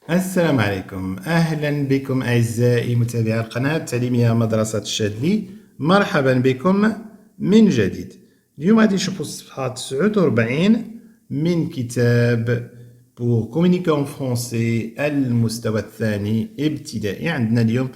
السلام عليكم، أهلا بكم أعزائي متابعي القناة التعليمية مدرسة الشاذلي. مرحبا بكم من جديد. اليوم غادي نشوفوا الصفحة 49 من كتاب Pour communiquer en français المستوى الثاني ابتدائي. عندنا اليوم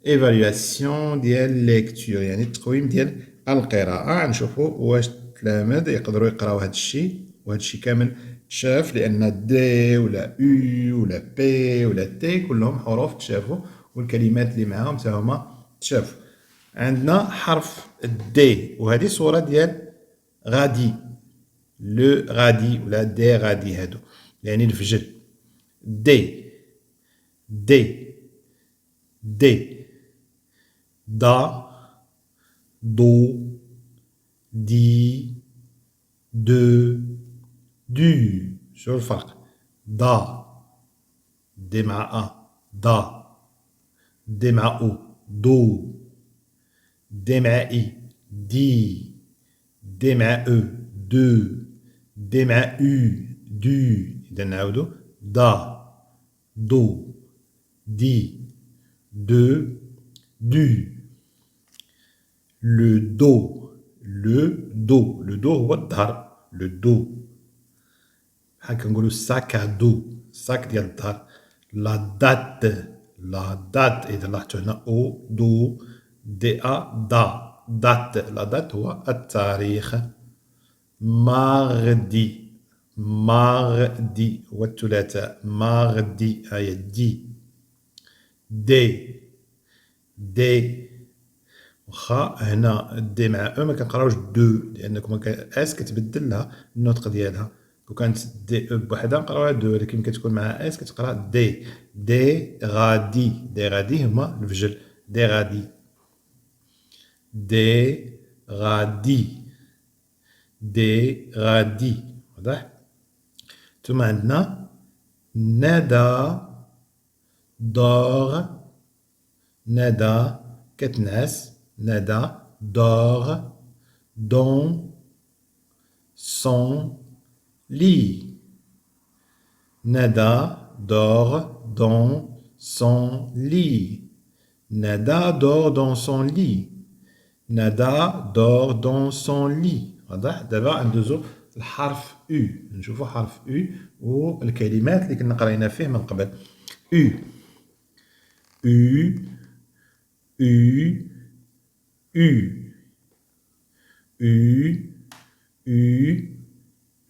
ايفالواسيون ديال ليكتور، يعني التقويم ديال القراءة. نشوفوا واش التلاميذ يقدروا يقراو هذا الشيء، وهذا الشيء كامل تشاف لأن دي ولا او ولا بي ولا تي كلهم حروف تشافوا، والكلمات اللي معاهم حتى هما تشافوا. عندنا حرف دي، وهذه صورة ديال غادي، لو غادي ولا دي غادي، هادو يعني الفجل. دي دي دي دا دو دي دو دو. شو الفرق؟ دا دي مع أ دا، دي مع أو دو، دي مع إي دي، دي مع أو دو، دي مع أو دو. إذا نعاودو دا دو دي دو دو. لو دو لو دو لو دو هو الظهر، لو دو بحال كنقولو ساك ا دو، ساك ديال الظهر. لا دات لا دات، إذا لاحظتو هنا أو دو دي أ دا دات، لا دات هو التاريخ. ماغدي ماغدي هو الثلاثاء، ماغدي هاهي دي. دي دي واخا هنا دي مع او ما كنقراوش دو، لانكم اس كتبدل لها النطق ديالها. كون كانت دي او بوحدها نقراوها دو، ولكن ملي كتكون مع اس كتقرا دي. دي غادي، دي غادي هما الفجل، دي غادي دي غادي دي غادي. واضح؟ ثم عندنا ندى دور، ندى كتنعس، ندى dort dans son lit. Nada dort dans son lit. Nada dort dans son lit. Nada dort dans son lit. واضح؟ دابا ندوزو الحرف او، نشوفو حرف او والكلمات اللي كنا قرينا فيه من قبل. او او او U U U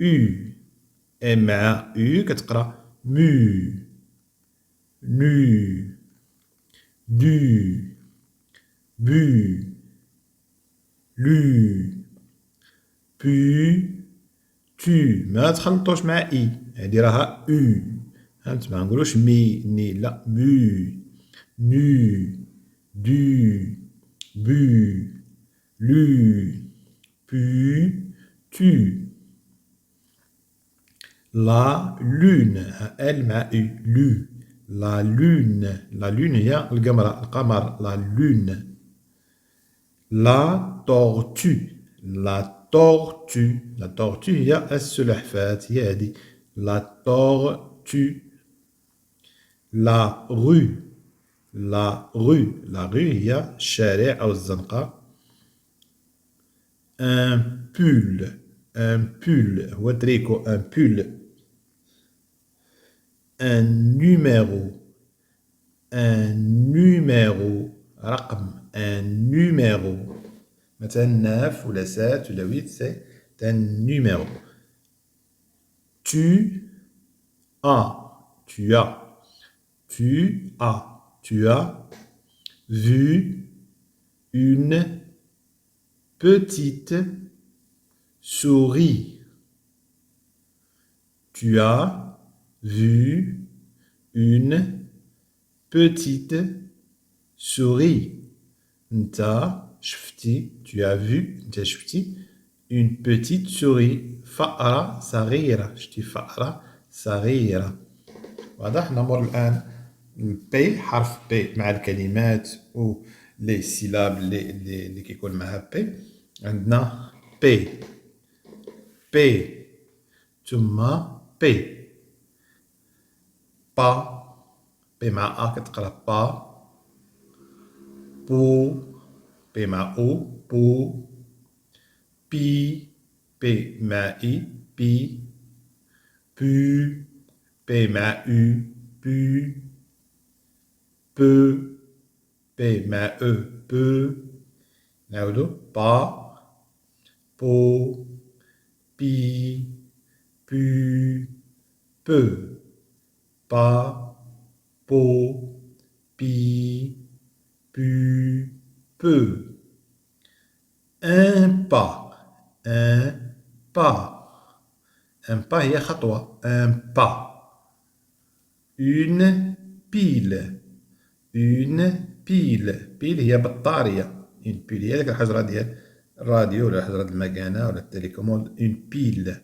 U. et مع U كتقرا mu nu du bu lu pu tu. ما تخلطوش مع اي، هادي راها او، فهمت؟ ما نقولوش مي ني، لا مو نو دو bu lu pu tu. La lune elle مع u lu. La lune la lune هي القمرة، القمر. la lune. La tortue la tortue la tortue هي السلحفاة، هي هادي la tortue. La rue la rue هي الشارع أو الزنقة. un pull هو تريكو un pull. un numéro رقم. un numéro مثلا 9 ولا 7 ولا 8 سي un numéro. tu as vu une petite souris. Tu as vu une petite souris. Nta شفتي، tu as vu نتا شفتي une petite souris. فأرة صغيرة، شتي فأرة صغيرة. واضح؟ نمر الآن البي، حرف بي مع الكلمات و لي سيلاب اللي كيكون معها بي. عندنا بي بي ثم بي. با بي مع أ كتقرا با. بو، بي مع أو، بو. بي، بي مع إي، بي. بو، بي مع أو، بو. بو، بي مع أو، بو. نعاودو با. بو، بي، بو، بو. با، بو، بي، بو، بو. Un pas. Un pas. Un pas هي خطوة. Un pas. Une pile. Une pile. Pile هي بطارية. Une pile هي ديك الحجرة ديال الراديو ولا حجرة المكانة ولا التليكوموند. Une pile.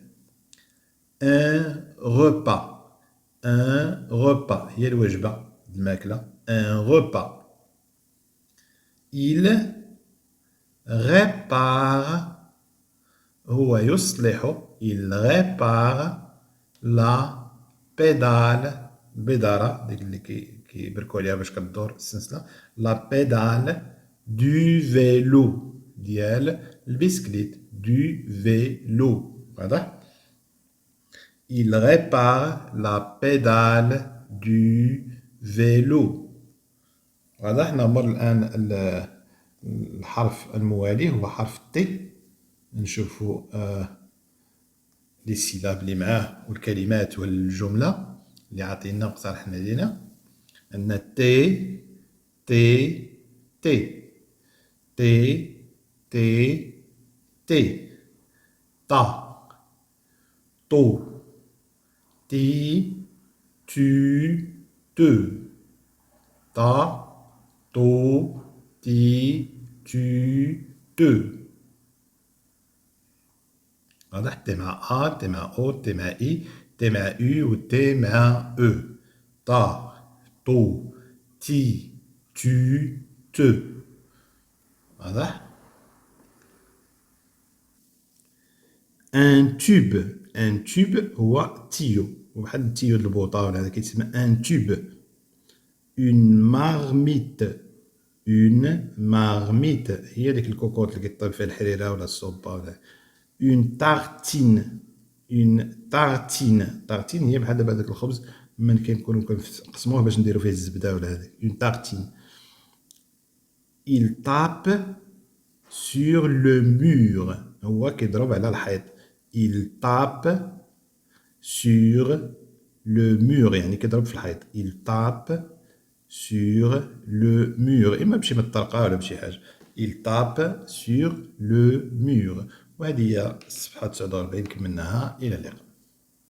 Un repas. Un repas هي الوجبة الماكلة. Un repas. Il répare. هو يصلح. Il répare la pédale. البدارة ديك اللي كيبركو عليها باش كدور السلسلة. La pédale du vélo ديال البسكليت. Du vélo. واضح؟ Il répare la pédale du vélo. واضح؟ نمر الآن الحرف الموالي هو حرف تي. نشوفوا لي سيلاب اللي معاه والكلمات والجملة اللي عاطينا مقترحنا لينا. عندنا تي، تي، تي، تي، تي، تي. تا، تو، تي، tu, te. تا، تو، تي، tu, te. واضح؟ تي مع أ، تي مع أو، تي مع إي، تي مع أو وتي مع أو. تا، تو، تي، تو، ت. واضح؟ ان توب. ان توب هو تيو. بحال التيو د البوطة ولا هذا كيتسمى ان توب. اون مارميت. اون مارميت هي ديك الكوكوط اللي كيطيب فيها الحريرة ولا الصوبة ولا. اون تارتين. اون تارتين. تارتين هي بحال دابا هذاك الخبز من كنكونو كنقسموه باش نديرو فيه الزبدة ولا هذاك. اون تارتين. il tape sur le mur. هو كيضرب على الحيط. il tape sur le mur يعني كيضرب في الحيط. il tape sur le mur. إما بشي مطرقة ولا بشي حاجة. il tape sur le mur. وهذه هي الصفحة 49 كملناها. إلى اللقاء.